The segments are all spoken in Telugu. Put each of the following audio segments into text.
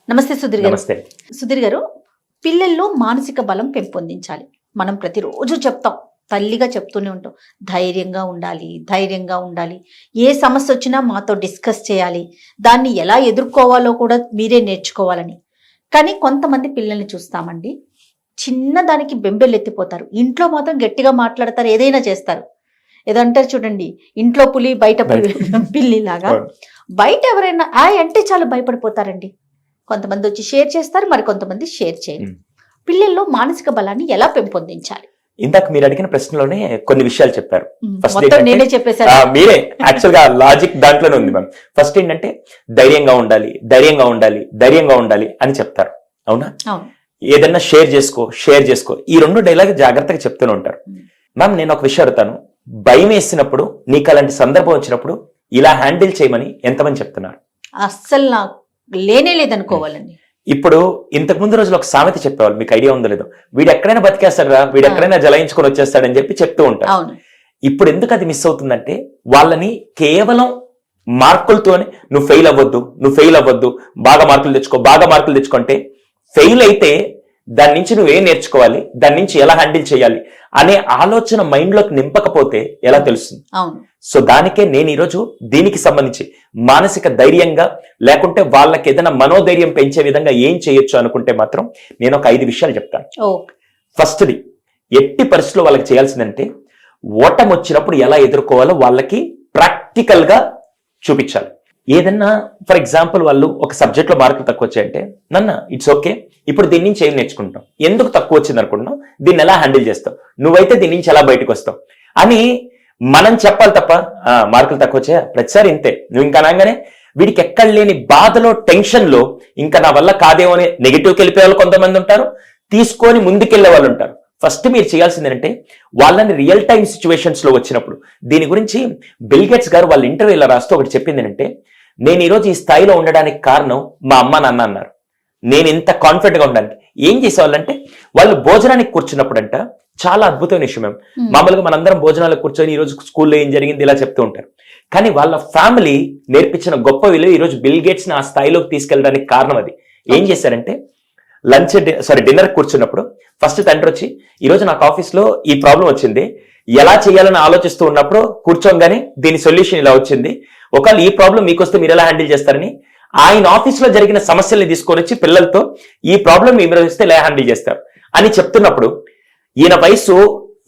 నమస్తే సుధీర్ గారు. నమస్తే. సుధీర్ గారు, పిల్లల్లో మానసిక బలం పెంపొందించాలి. మనం ప్రతిరోజు చెప్తాం, తల్లిగా చెప్తూనే ఉంటాం, ధైర్యంగా ఉండాలి, ధైర్యంగా ఉండాలి, ఏ సమస్య వచ్చినా మాతో డిస్కస్ చేయాలి, దాన్ని ఎలా ఎదుర్కోవాలో కూడా మీరే నేర్చుకోవాలని. కానీ కొంతమంది పిల్లల్ని చూస్తామండి, చిన్న దానికి బెంబెలెత్తిపోతారు, ఇంట్లో మాత్రం గట్టిగా మాట్లాడతారు, ఏదైనా చేస్తారు. ఏదంటారు చూడండి, ఇంట్లో పులి బయట పిల్లి లాగా. బయట ఎవరైనా అంటే చాలా భయపడిపోతారండి. కొంతమంది వచ్చి షేర్ చేస్తారు, మరి కొంతమంది షేర్ చేయరు. పిల్లల్లో మానసిక బలాన్ని ఎలా పెంపొందించాలి? ఇందాక మీరు అడిగిన ప్రశ్నలోనే కొన్ని విషయాలు చెప్పారు. నేనే చెప్పేశాను. మీరే యాక్చువల్ గా లాజిక్ దాంట్లోనే ఉంది మ్యామ్. ఫస్ట్ ఏంటంటే ధైర్యంగా ఉండాలి, ధైర్యంగా ఉండాలి, ధైర్యంగా ఉండాలి అని చెప్తారు. అవునా? ఏదన్నా షేర్ చేసుకో ఈ రెండు డైలాగ్ జాగ్రత్తగా చెప్తూనే ఉంటారు. మ్యామ్, నేను ఒక విషయం అడుగుతాను, భయం వేసినప్పుడు నీకు అలాంటి సందర్భం వచ్చినప్పుడు ఇలా హ్యాండిల్ చేయమని ఎంతమంది చెప్తున్నారు? అస్సలు నాకు లేనే లేదనుకోవాలండి. ఇప్పుడు ఇంతకు ముందు రోజులు ఒక సామెత చెప్పేవాళ్ళు, మీకు ఐడియా ఉందో లేదో, వీడు ఎక్కడైనా బతికేస్తాడరా, వీడు ఎక్కడైనా జలాయించుకొని వచ్చేస్తాడని చెప్పి చెప్తూ ఉంటారు. ఇప్పుడు ఎందుకు అది మిస్ అవుతుందంటే, వాళ్ళని కేవలం మార్కులతోనే నువ్వు ఫెయిల్ అవ్వద్దు, బాగా మార్కులు తెచ్చుకుంటే, ఫెయిల్ అయితే దాని నుంచి నువ్వేం నేర్చుకోవాలి, దాని నుంచి ఎలా హ్యాండిల్ చేయాలి అనే ఆలోచన మైండ్ లోకి నింపకపోతే ఎలా తెలుస్తుంది? సో దానికే నేను ఈరోజు దీనికి సంబంధించి మానసిక ధైర్యంగా, లేకుంటే వాళ్ళకి ఏదైనా మనోధైర్యం పెంచే విధంగా ఏం చేయొచ్చు అనుకుంటే మాత్రం నేను ఒక 5 విషయాలు చెప్తాను. ఫస్ట్ది, ఎట్టి పరిస్థితుల్లో వాళ్ళకి చేయాల్సిందంటే, ఓటమి వచ్చినప్పుడు ఎలా ఎదుర్కోవాలో వాళ్ళకి ప్రాక్టికల్ గా చూపించాలి. ఏదన్నా ఫర్ ఎగ్జాంపుల్ వాళ్ళు ఒక సబ్జెక్ట్ లో మార్కులు తక్కువ వచ్చాయంటే, ఇట్స్ ఓకే, ఇప్పుడు దీని నుంచి ఏం నేర్చుకుంటాం, ఎందుకు తక్కువ వచ్చింది అనుకుంటున్నావు, దీన్ని ఎలా హ్యాండిల్ చేస్తావు, నువ్వైతే దీని నుంచి ఎలా బయటకు వస్తావు అని మనం చెప్పాలి తప్ప, మార్కులు తక్కువ వచ్చాయా ప్రతిసారి ఇంతే, నువ్వు ఇంకా అనగానే వీడికి ఎక్కడ లేని బాధలో, టెన్షన్ లో ఇంకా నా వల్ల కాదేమో అని నెగిటివ్కి వెళ్ళిపోయే వాళ్ళు కొంతమంది ఉంటారు, తీసుకొని ముందుకెళ్లే వాళ్ళు ఉంటారు. ఫస్ట్ మీరు చేయాల్సింది ఏంటంటే, వాళ్ళని రియల్ టైమ్ సిచ్యువేషన్స్ లో వచ్చినప్పుడు, దీని గురించి బిల్ గేట్స్ గారు వాళ్ళ ఇంటర్వ్యూలో రాస్తూ ఒకటి చెప్పింది ఏంటంటే, నేను ఈరోజు ఈ స్థాయిలో ఉండడానికి కారణం మా అమ్మ నాన్న అన్నారు. నేను ఇంత కాన్ఫిడెంట్ గా ఉండడానికి ఏం చేసేవాళ్ళంటే, వాళ్ళు భోజనానికి కూర్చున్నప్పుడు అంట, చాలా అద్భుతమైన విషయం మేము మామూలుగా మనందరం భోజనాలకు కూర్చొని ఈ రోజు స్కూల్లో ఏం జరిగింది ఇలా చెప్తూ ఉంటారు. కానీ వాళ్ళ ఫ్యామిలీ నేర్పించిన గొప్ప విలువ ఈ రోజు బిల్ గేట్స్ ని ఆ స్థాయిలోకి తీసుకెళ్ళడానికి కారణం అది. ఏం చేశారంటే, డిన్నర్ కూర్చున్నప్పుడు ఫస్ట్ తండ్రి వచ్చి, ఈ రోజు నాకు ఆఫీస్ లో ఈ ప్రాబ్లం వచ్చింది, ఎలా చేయాలని ఆలోచిస్తూ ఉన్నప్పుడు కూర్చోగానే దీని సొల్యూషన్ ఇలా వచ్చింది, ఒకవేళ ఈ ప్రాబ్లం మీకు వస్తే మీరు ఎలా హ్యాండిల్ చేస్తారని ఆయన ఆఫీస్ లో జరిగిన సమస్యల్ని తీసుకొని వచ్చి పిల్లలతో, ఈ ప్రాబ్లం మీరు వస్తే ఎలా హ్యాండిల్ చేస్తారు అని చెప్తున్నప్పుడు, ఈయన వయసు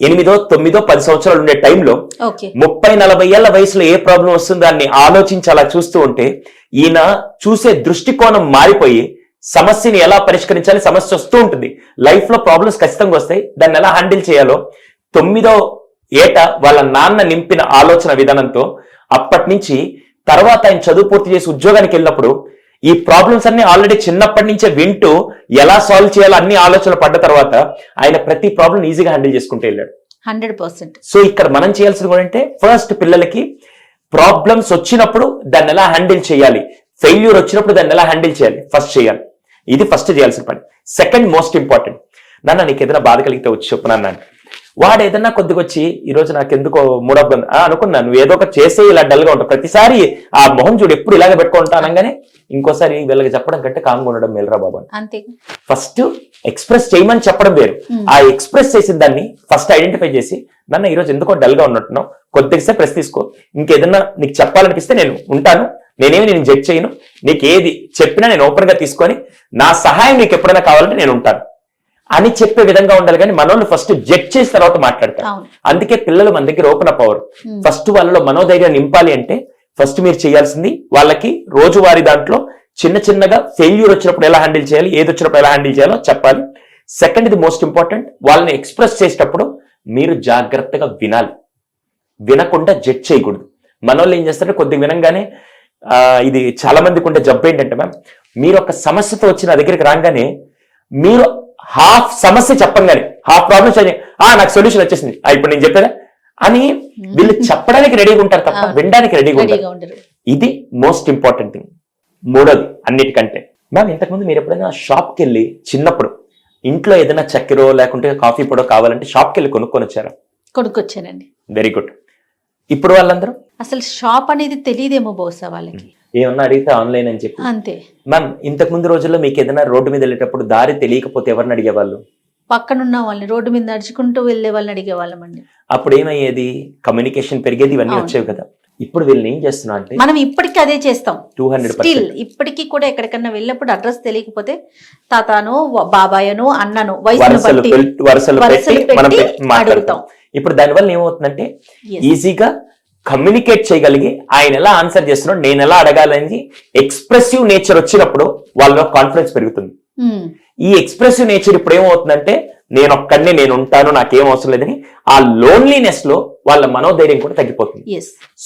8, 9, 10 సంవత్సరాలు ఉండే టైంలో 30-40 ఏళ్ల వయసులో ఏ ప్రాబ్లం వస్తుందో దాన్ని ఆలోచించి అలా చూస్తూ ఉంటే, ఈయన చూసే దృష్టికోణం మారిపోయి సమస్యని ఎలా పరిష్కరించాలి, సమస్య వస్తూ ఉంటుంది, లైఫ్ లో ప్రాబ్లమ్స్ ఖచ్చితంగా వస్తాయి, దాన్ని ఎలా హ్యాండిల్ చేయాలో 9వ ఏట వాళ్ళ నాన్న నింపిన ఆలోచన విధానంతో అప్పటి నుంచి తర్వాత ఆయన చదువు పూర్తి చేసి ఉద్యోగానికి వెళ్ళినప్పుడు ఈ ప్రాబ్లమ్స్ అన్ని ఆల్రెడీ చిన్నప్పటి నుంచే వింటూ ఎలా సాల్వ్ చేయాలో అన్ని ఆలోచనలు పడ్డ తర్వాత ఆయన ప్రతి ప్రాబ్లం ఈజీగా హ్యాండిల్ చేసుకుంటూ వెళ్ళాడు. 100%. సో ఇక్కడ మనం చేయాల్సింది కూడా అంటే, ఫస్ట్ పిల్లలకి ప్రాబ్లమ్స్ వచ్చినప్పుడు దాన్ని ఎలా హ్యాండిల్ చేయాలి, ఫెయిల్యూర్ వచ్చినప్పుడు దాన్ని ఎలా హ్యాండిల్ చేయాలి ఫస్ట్ చేయాలి. ఇది ఫస్ట్ చేయాల్సిన పని. సెకండ్ మోస్ట్ ఇంపార్టెంట్, నీకు ఏదైనా బాధ కలిగితే వచ్చి చెప్పు నాన్న. వాడు ఏదన్నా కొద్దిగా వచ్చి, ఈ రోజు నాకు ఎందుకో మూడబ్బ అనుకున్నా, నువ్వు ఏదో ఒకటి చేసే ఇలా డల్ గా ఉంటావు, ప్రతిసారి ఆ మొహం చూడు ఎప్పుడు ఇలాగే పెట్టుకుంటా అనగానే ఇంకోసారి వీళ్ళకి చెప్పడం కంటే కామ్గా ఉండడం మేలురా బాబు అని ఫస్ట్ ఎక్స్ప్రెస్ చేయమని చెప్పడం వేరు. ఆ ఎక్స్ప్రెస్ చేసిన దాన్ని ఫస్ట్ ఐడెంటిఫై చేసి, ఈ రోజు ఎందుకో డల్ గా ఉన్నట్టున్నావు, కొద్దిగా ప్రెస్ తీసుకో, ఇంకేదన్నా నీకు చెప్పాలనిపిస్తే నేను ఉంటాను, నేను జడ్జ్ చేయను, నీకు ఏది చెప్పినా నేను ఓపెన్ గా తీసుకొని నా సహాయం నీకు ఎప్పుడైనా కావాలంటే నేను ఉంటాను అని చెప్పే విధంగా ఉండాలి. కానీ మనోళ్ళు ఫస్ట్ జడ్జ్ చేసిన తర్వాత మాట్లాడతారు. అందుకే పిల్లలు మన దగ్గర ఓపెన్ అప్ అవ్వరు. ఫస్ట్ వాళ్ళలో మనోధైర్యం నింపాలి అంటే ఫస్ట్ మీరు చేయాల్సింది, వాళ్ళకి రోజువారీ దాంట్లో చిన్న చిన్నగా ఫెయిల్యూర్ వచ్చినప్పుడు ఎలా హ్యాండిల్ చేయాలి, ఏది వచ్చినప్పుడు ఎలా హ్యాండిల్ చేయాలో చెప్పాలి. సెకండ్, ఇది మోస్ట్ ఇంపార్టెంట్, వాళ్ళని ఎక్స్ప్రెస్ చేసేటప్పుడు మీరు జాగ్రత్తగా వినాలి, వినకుండా జడ్జ్ చేయకూడదు. మనోళ్ళు ఏం చేస్తారంటే కొద్దిగా వినంగానే, ఇది చాలా మందికి ఉండే జబ్బు ఏంటంటే మ్యామ్, మీరు ఒక సమస్యతో వచ్చి నా దగ్గరికి రాగానే మీరు హాఫ్ సమస్య చెప్పంగానే, హాఫ్ ప్రాబ్లమ్స్ నాకు సొల్యూషన్ వచ్చేసింది ఇప్పుడు నేను చెప్పారా అని వీళ్ళు చెప్పడానికి రెడీగా ఉంటారు తప్ప వినడానికి రెడీగా ఉంటారు. ఇది మోస్ట్ ఇంపార్టెంట్ థింగ్. మూడోది అన్నిటికంటే మ్యామ్, ఇంతకుముందు మీరు ఎప్పుడైనా షాప్కి వెళ్ళి చిన్నప్పుడు ఇంట్లో ఏదైనా చక్కెరో లేకుంటే కాఫీ పొడో కావాలంటే షాప్కి వెళ్ళి కొనుక్కొని వచ్చారా? కొనుక్కొచ్చానండి. Very good. ఇప్పుడు వాళ్ళందరూ అసలు షాప్ అనేది తెలియదేమో బహుశా వాళ్ళకి. ఏమన్నా అడిగితే ఆన్లైన్ అని చెప్పి. అంతే. మ్యామ్, ఇంతకు ముందు రోజుల్లో మీకు ఏదైనా రోడ్డు మీద వెళ్ళేటప్పుడు దారి తెలియకపోతే ఎవరిని అడిగేవాళ్ళు? పక్కనున్న వాళ్ళని, రోడ్డు మీద నడుచుకుంటూ వెళ్ళే వాళ్ళని అడిగేవాళ్ళమండి. అప్పుడు ఏమయ్యేది? కమ్యూనికేషన్ పెరిగేది, ఇవన్నీ వచ్చేవి కదా. ఇప్పుడు వీళ్ళని ఏం చేస్తున్నా అంటే మనం ఇప్పటికీ అదే చేస్తాం. 200% ఇప్పటికీ కూడా ఎక్కడికన్నా వెళ్ళినప్పుడు అడ్రస్ తెలియకపోతే తాతానో బాబాయనో అన్ననో వయసును బట్టి అడుగుతాం. ఇప్పుడు దానివల్ల ఏమవుతుందంటే ఈజీగా కమ్యూనికేట్ చేయగలిగి ఆయన ఎలా ఆన్సర్ చేస్తున్నాడు, నేను ఎలా అడగాలని ఎక్స్ప్రెసివ్ నేచర్ వచ్చినప్పుడు వాళ్ళలో కాన్ఫిడెన్స్ పెరుగుతుంది. ఈ ఎక్స్ప్రెసివ్ నేచర్ ఇప్పుడు ఏమవుతుందంటే నేను ఒక్కడిని, నేను ఉంటాను, నాకేం అవసరం లేదని ఆ లోన్లీనెస్ లో వాళ్ళ మనోధైర్యం కూడా తగ్గిపోతుంది.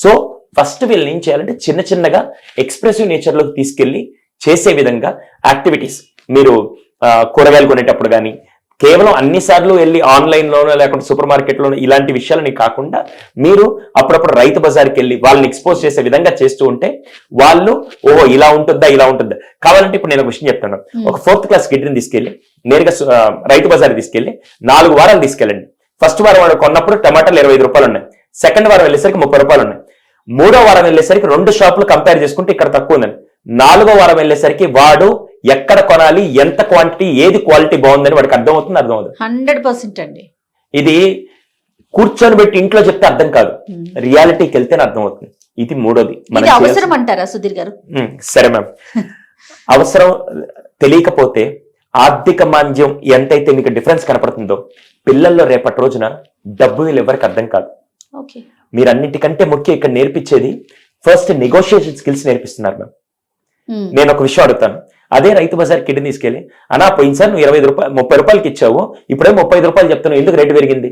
సో ఫస్ట్ వీళ్ళని ఏం చేయాలంటే చిన్న చిన్నగా ఎక్స్ప్రెసివ్ నేచర్ లోకి తీసుకెళ్లి చేసే విధంగా యాక్టివిటీస్, మీరు కూరగాయలు కొనేటప్పుడు కానీ కేవలం అన్నిసార్లు వెళ్ళి ఆన్లైన్ లోనో లేకుంటే సూపర్ మార్కెట్ లోనో ఇలాంటి విషయాలని కాకుండా మీరు అప్పుడప్పుడు రైతు బజార్కి వెళ్ళి వాళ్ళని ఎక్స్పోజ్ చేసే విధంగా చేస్తూ ఉంటే వాళ్ళు ఓహో ఇలా ఉంటుందా ఇలా ఉంటుందా. కావాలంటే ఇప్పుడు నేను ఒక విషయం చెప్తాను. ఒక 4th క్లాస్ కిడ్ని తీసుకెళ్లి నేరుగా రైతు బజార్ తీసుకెళ్లి 4 వారాలు తీసుకెళ్ళండి. ఫస్ట్ వారం వాడు కొన్నప్పుడు టమాటాలు 25 రూపాయలు ఉన్నాయి, సెకండ్ వారం వెళ్ళేసరికి 30 రూపాయలు ఉన్నాయి, 3వ వారం వెళ్ళేసరికి 2 షాపులు కంపేర్ చేసుకుంటే ఇక్కడ తక్కువ ఉందని, 4వ వారం వెళ్ళేసరికి వాడు ఎక్కడ కొనాలి, ఎంత క్వాంటిటీ, ఏది క్వాలిటీ బాగుందని వాడికి అర్థమవుతుంది. 100% అండి. ఇది కూర్చొని పెట్టి ఇంట్లో చెప్తే అర్థం కాదు, రియాలిటీకి వెళ్తేనే అర్థం అవుతుంది. ఇది 3వది. అవసరం అంటారా సుధీర్ గారు? సరే మ్యామ్, అవసరం తెలియకపోతే ఆర్థిక మాంద్యం ఎంతైతే మీకు డిఫరెన్స్ కనపడుతుందో పిల్లల్లో రేపటి రోజున డబ్బు వీళ్ళు ఎవరికి అర్థం కాదు. మీరు అన్నిటికంటే ముఖ్యం ఇక్కడ నేర్పించేది ఫస్ట్ నెగోషియేషన్ స్కిల్స్ నేర్పిస్తున్నారు మ్యామ్. నేను ఒక విషయం అడుగుతాను, అదే రైతు బజార్ కిడ్ని తీసుకెళ్ళి అన్నా పోయినసారి నువ్వు 25 రూపాయలు 30 రూపాయలకి ఇచ్చావు, ఇప్పుడే 35 రూపాయలు చెప్తున్నావు, ఎందుకు రేటు పెరిగింది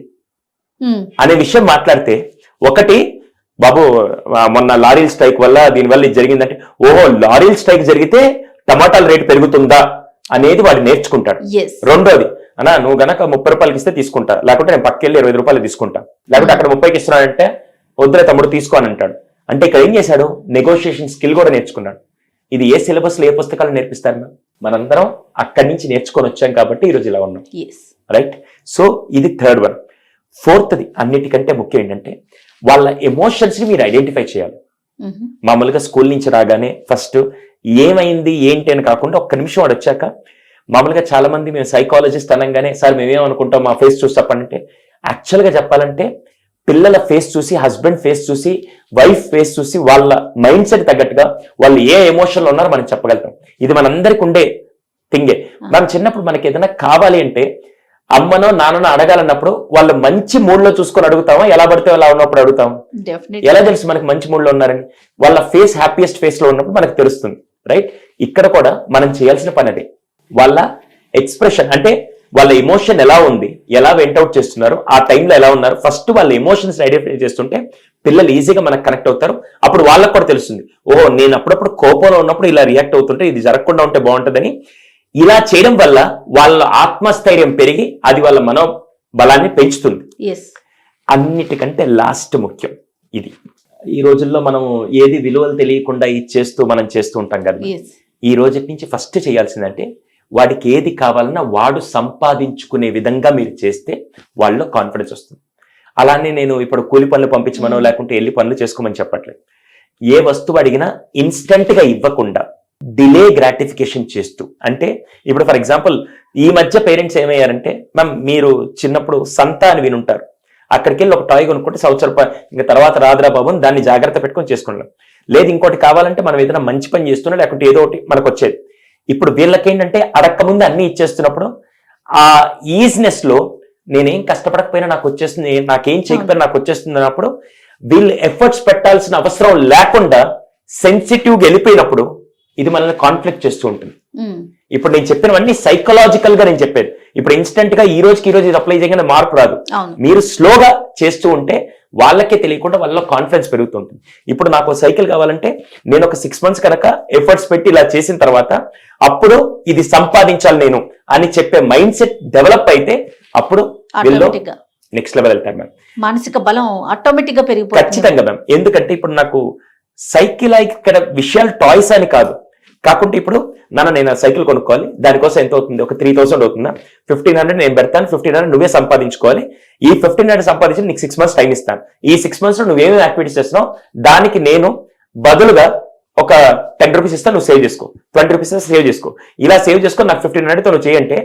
అనే విషయం మాట్లాడితే, ఒకటి బాబు మొన్న లారీల స్ట్రైక్ వల్ల దీనివల్ల ఇది జరిగిందంటే ఓహో లారీల స్ట్రైక్ జరిగితే టమాటాల రేటు పెరుగుతుందా అనేది వాడు నేర్చుకుంటాడు. రెండోది, అన్నా నువ్వు గనక 30 రూపాయలకి ఇస్తే తీసుకుంటా, లేకుంటే నేను పక్కెళ్ళి 25 రూపాయలు తీసుకుంటా, లేకుంటే అక్కడ 30కి ఇస్తున్నానంటే వద్దులే తమ్ముడు తీసుకో అని అంటాడు. అంటే ఇక్కడ ఏం చేశాడు, నెగోషియేషన్ స్కిల్ కూడా నేర్చుకున్నాడు. ఇది ఏ సిలబస్ లో ఏ పుస్తకాలు నేర్పిస్తారు మనందరం అక్కడి నుంచి నేర్చుకొని వచ్చాం కాబట్టి ఈ రోజు ఇలా ఉన్నాం. రైట్. సో ఇది 3rd వన్. 4thది అన్నిటికంటే ముఖ్యం ఏంటంటే వాళ్ళ ఎమోషన్స్ ని మీరు ఐడెంటిఫై చేయాలి. మామూలుగా స్కూల్ నుంచి రాగానే ఫస్ట్ ఏమైంది ఏంటి అని కాకుండా ఒక్క నిమిషం వాడు వచ్చాక, మామూలుగా చాలా మంది మేము సైకాలజిస్ట్ అనగానే సార్ మేమేమనుకుంటాం మా ఫేస్ చూసి చెప్పండి. యాక్చువల్గా చెప్పాలంటే పిల్లల ఫేస్ చూసి, హస్బెండ్ ఫేస్ చూసి, వైఫ్ ఫేస్ చూసి వాళ్ళ మైండ్ సెట్ తగ్గట్టుగా వాళ్ళు ఏ ఎమోషన్లో ఉన్నారో మనం చెప్పగలుగుతాం. ఇది మనందరికి ఉండే థింగే. మనం చిన్నప్పుడు మనకి ఏదైనా కావాలి అంటే అమ్మనో నాన్ననో అడగాలన్నప్పుడు వాళ్ళు మంచి మూడ్ లో చూసుకొని అడుగుతామా, ఎలా పడితే అలా ఉన్నప్పుడు అడుగుతాం? ఎలా తెలుసు మనకి మంచి మూడ్ లో ఉన్నారని? వాళ్ళ ఫేస్ హ్యాపీయెస్ట్ ఫేస్ లో ఉన్నప్పుడు మనకు తెలుస్తుంది. రైట్. ఇక్కడ కూడా మనం చేయాల్సిన పని అదే, వాళ్ళ ఎక్స్ప్రెషన్ అంటే వాళ్ళ ఎమోషన్ ఎలా ఉంది, ఎలా వెంటౌట్ చేస్తున్నారు, ఆ టైంలో ఎలా ఉన్నారు, ఫస్ట్ వాళ్ళ ఎమోషన్స్ ఐడెంటిఫై చేస్తుంటే పిల్లలు ఈజీగా మనకు కనెక్ట్ అవుతారు. అప్పుడు వాళ్ళకు కూడా తెలుస్తుంది, ఓహో నేను అప్పుడప్పుడు కోపంలో ఉన్నప్పుడు ఇలా రియాక్ట్ అవుతుంటే ఇది జరగకుండా ఉంటే బాగుంటుందని. ఇలా చేయడం వల్ల వాళ్ళ ఆత్మస్థైర్యం పెరిగి అది వాళ్ళ మనోబలాన్ని పెంచుతుంది. అన్నిటికంటే లాస్ట్ ముఖ్యం ఇది. ఈ రోజుల్లో మనం ఏది విలువలు తెలియకుండా ఇచ్చేస్తూ మనం చేస్తూ ఉంటాం కదా. ఈ రోజు నుంచి ఫస్ట్ చేయాల్సిందంటే వాడికి ఏది కావాలన్నా వాడు సంపాదించుకునే విధంగా మీరు చేస్తే వాళ్ళలో కాన్ఫిడెన్స్ వస్తుంది. అలానే నేను ఇప్పుడు కూలి పనులు పంపించమనో లేకుంటే వెళ్ళి పనులు చేసుకోమని చెప్పట్లేదు. ఏ వస్తువు అడిగినా ఇన్స్టెంట్ గా ఇవ్వకుండా డిలే గ్రాటిఫికేషన్ చేస్తూ, అంటే ఇప్పుడు ఫర్ ఎగ్జాంపుల్ ఈ మధ్య పేరెంట్స్ ఏమయ్యారంటే, మ్యామ్ మీరు చిన్నప్పుడు సంత అని వినుంటారు, అక్కడికి వెళ్ళి ఒక టాయ్ కొనుక్కుంటే ₹1,000 ఇంకా తర్వాత రాదురా బాబు దాన్ని జాగ్రత్త పెట్టుకొని చేసుకున్నాం. లేదు ఇంకోటి కావాలంటే మనం ఏదైనా మంచి పని చేస్తున్నా లేకుంటే ఏదో ఒకటి మనకు వచ్చేది. ఇప్పుడు వీళ్ళకేంటంటే అడక్క ముందు అన్ని ఇచ్చేస్తున్నప్పుడు ఆ ఈజినెస్ లో నేనేం కష్టపడకపోయినా నాకు వచ్చేస్తుంది, నాకేం చేయకపోయినా నాకు వచ్చేస్తుంది అన్నప్పుడు వీళ్ళు ఎఫర్ట్స్ పెట్టాల్సిన అవసరం లేకుండా సెన్సిటివ్గా వెళ్ళిపోయినప్పుడు ఇది మనల్ని కాన్ఫ్లిక్ట్ చేస్తూ ఉంటుంది. ఇప్పుడు నేను చెప్పినవన్నీ సైకలాజికల్ గా నేను చెప్పాను. ఇప్పుడు ఇన్స్టెంట్ గా ఈ రోజుకి ఈ రోజు ఇది అప్లై చేయగానే మార్పు రాదు. మీరు స్లోగా చేస్తూ ఉంటే వాళ్ళకే తెలియకుండా వాళ్ళలో కాన్ఫిడెన్స్ పెరుగుతుంటుంది. ఇప్పుడు నాకు సైకిల్ కావాలంటే నేను ఒక 6 months కనుక ఎఫర్ట్స్ పెట్టి ఇలా చేసిన తర్వాత అప్పుడు ఇది సంపాదించాలి నేను అని చెప్పే మైండ్ సెట్ డెవలప్ అయితే అప్పుడు వీళ్ళు నెక్స్ట్ లెవెల్ వెళ్తారు మ్యామ్. మానసిక బలం ఆటోమేటిక్ గా పెరిగిపోతుంది. ఖచ్చితంగా మ్యామ్. ఎందుకంటే ఇప్పుడు నాకు సైకిల్ ఇక్కడ విషయాలు టాయ్స్ అని కాదు, కాకుంటే ఇప్పుడు నేను సైకిల్ కొనుక్కోవాలి, దానికోసం ఎంత అవుతుంది, ఒక 3,000 అవుతుందా, 1,500 నేను పెడతాను, 1,500 నువ్వే సంపాదించుకోవాలి. ఈ 1,500 సంపాదించి నీకు 6 months టైం ఇస్తాను. ఈ 6 months లో నువ్వేమేమి యాక్టివిటీస్ చేస్తున్నావు దానికి నేను బదులుగా ఒక 10 రూపీస్ ఇస్తా, నువ్వు సేవ్ చేసుకో, 20 రూపీస్ సేవ్ చేసుకో, ఇలా సేవ్ చేసుకో, నాకు 1500 నువ్వు చేయంటే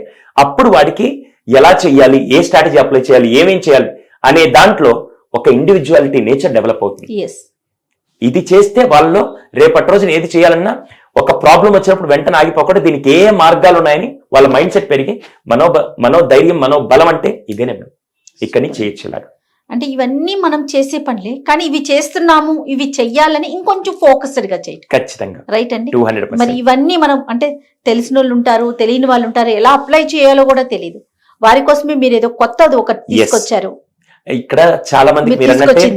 అప్పుడు వాడికి ఎలా చేయాలి, ఏ స్ట్రాటజీ అప్లై చేయాలి, ఏమేం చేయాలి అనే దాంట్లో ఒక ఇండివిజువాలిటీ నేచర్ డెవలప్ అవుతుంది. ఇది చేస్తే వాళ్ళలో రేపటి రోజున ఏది చేయాలన్నా ఒక ప్రాబ్లం వచ్చినప్పుడు వెంటనే ఆగిపోకుండా దీనికి ఏ మార్గాలు ఉన్నాయని వాళ్ళ మైండ్ సెట్ పెరిగి మనోధైర్యం, మనోబలం అంటే ఇదేనే మేడం, ఇక్కడి నుంచి చేయొచ్చు ఇలాగా. అంటే ఇవన్నీ మనం చేసే పనులే, కానీ ఇవి చేస్తున్నాము, ఇవి చెయ్యాలని ఇంకొంచెం ఫోకస్డ్ గా చేయండి. ఖచ్చితంగా రైట్ అండి. 200%. మరి ఇవన్నీ మనం అంటే తెలిసిన వాళ్ళు ఉంటారు, తెలియని వాళ్ళు ఉంటారు, ఎలా అప్లై చేయాలో కూడా తెలియదు. వారి కోసమే మీరు ఏదో కొత్తది ఒకటి తీసుకొచ్చారు. ఇక్కడ చాలా మంది మీరు అన్నట్టే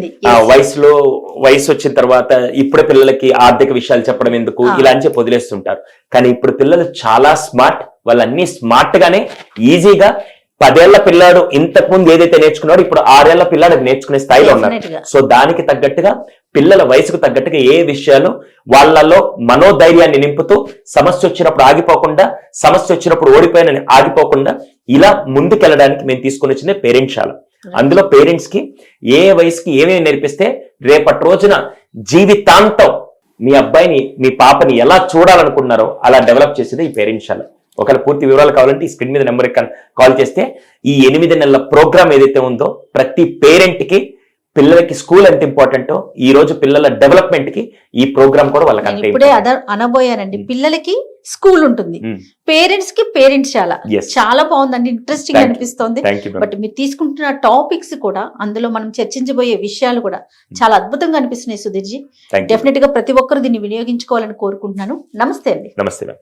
వయసు వచ్చిన తర్వాత ఇప్పుడే పిల్లలకి ఆర్థిక విషయాలు చెప్పడం ఎందుకు ఇలా అని చెప్పి వదిలేస్తుంటారు. కానీ ఇప్పుడు పిల్లలు చాలా స్మార్ట్, వాళ్ళన్నీ స్మార్ట్ గానే ఈజీగా 10 ఏళ్ల పిల్లాడు ఇంతకు ముందు ఏదైతే నేర్చుకున్నాడో ఇప్పుడు 6 ఏళ్ల పిల్లాడు నేర్చుకునే స్థాయిలో ఉన్నారు. సో దానికి తగ్గట్టుగా పిల్లల వయసుకు తగ్గట్టుగా ఏ విషయాలు వాళ్ళలో మనోధైర్యాన్ని నింపుతూ సమస్య వచ్చినప్పుడు ఆగిపోకుండా, సమస్య వచ్చినప్పుడు ఓడిపోయిన ఆగిపోకుండా ఇలా ముందుకెళ్ళడానికి మేము తీసుకుని వచ్చిందే పేరెంట్ శాల. అందులో పేరెంట్స్ కి ఏ వయసుకి ఏమేమి నేర్పిస్తే రేపటి రోజున జీవితాంతం మీ అబ్బాయిని, మీ పాపని ఎలా చూడాలనుకున్నారో అలా డెవలప్ చేసేది ఈ పేరెంట్ శాల. ఒకవేళ పూర్తి వివరాలు కావాలంటే ఈ స్క్రీన్ మీద నెంబర్ కాల్ చేస్తే ఈ 8 నెలల ప్రోగ్రామ్ ఏదైతే ఉందో ప్రతి పేరెంట్ కి, పిల్లలకి స్కూల్ ఎంత ఇంపార్టెంటో ఈ రోజు పిల్లల డెవలప్మెంట్ కి ఈ ప్రోగ్రామ్ కూడా వాళ్ళకి అంతే. ఇప్పుడే అనబోయానండి, పిల్లలకి స్కూల్ ఉంటుంది, పేరెంట్స్ కి పేరెంట్స్ చాలా బాగుందండి, ఇంట్రెస్టింగ్ అనిపిస్తోంది. బట్ మీరు తీసుకుంటున్న టాపిక్స్ కూడా, అందులో మనం చర్చించబోయే విషయాలు కూడా చాలా అద్భుతంగా అనిపిస్తున్నాయి సుధీర్ జీ. డెఫినెట్ గా ప్రతి ఒక్కరు దీన్ని వినియోగించుకోవాలని కోరుకుంటున్నాను. నమస్తే అండి. నమస్తే.